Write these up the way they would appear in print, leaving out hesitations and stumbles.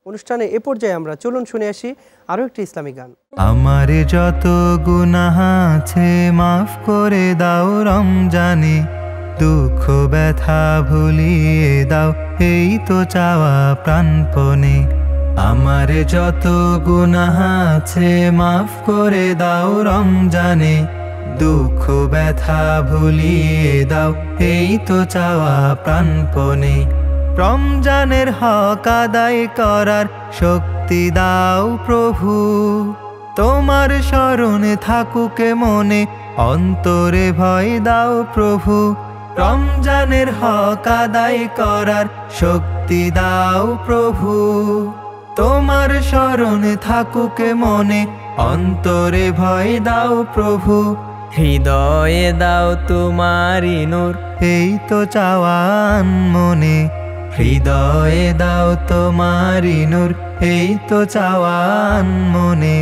অনুষ্ঠানে এ পর্যায়ে আমরা চলুন শুনে আসি আরও একটি ইসলামিক গান। আমার যত গুনাহ আছে মাফ করে দাও রমজানে, দুঃখ ব্যথা ভুলিয়ে দাও এই তো চাওয়া প্রাণপণে। আমার যত গুনাহ আছে মাফ করে দাও রমজানে, দুঃখ ব্যথা ভুলিয়ে দাও এই তো চাওয়া প্রাণপণে। রমজানের হক আদায় করার শক্তি দাও প্রভু, তোমার স্মরণে থাকুক মনে অন্তরে ভয় দাও প্রভু। রমজানের হক আদায় করার শক্তি দাও প্রভু, তোমার স্মরণে থাকুক মনে অন্তরে ভয় দাও প্রভু। হৃদয়ে দাও তোমারি নূর এই তো চাওয়ান মনে, হৃদয়ে দাও তোমারি নূর এই তো চাওয়ান মনে।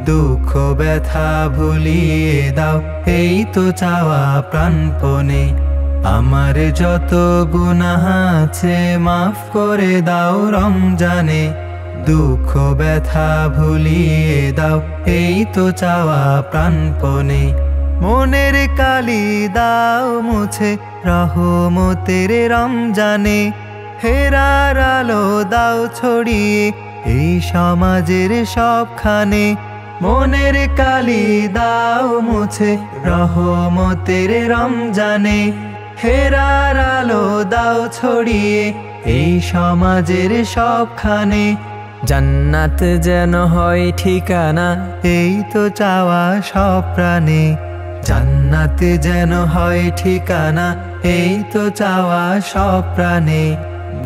দুঃখ ব্যথা ভুলিয়ে দাও এই তো চাওয়া প্রাণপণে। আমার যত গুনাহ আছে মাফ করে দাও রমজানে, দুঃখ ব্যথা ভুলিয়ে দাও এই তো চাওয়া প্রাণপণে। মনের কালি দাও মুছে রহমতের রমজানে, হেরার আলো দাও ছড়িয়ে এই সমাজের সবখানে। মনের কালি দাও মুছে রহমতের রমজানে, হেরার আলো দাও ছড়িয়ে এই সমাজের সবখানে। জান্নাত যেন হয় ঠিকানা এই তো চাওয়া সব প্রাণে, জান্নাত যেন হয় ঠিকানা এই তো চাওয়া সব প্রাণে।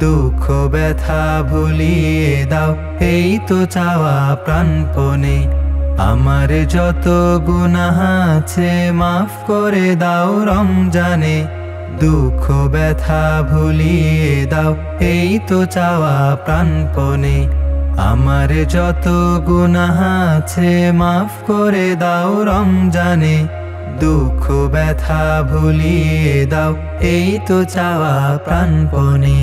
দুঃখ ব্যথা ভুলিয়ে দাও এই তো চাওয়া প্রাণপণে। আমার যত গুনাহ আছে মাফ করে দাও রমজানে, দুঃখ ব্যথা ভুলিয়ে দাও এই তো চাওয়া প্রাণপণে। আমার যত গুনাহ আছে মাফ করে দাও রমজানে, দুঃখ ব্যথা ভুলিয়ে দাও এই তো চাওয়া প্রাণপণে।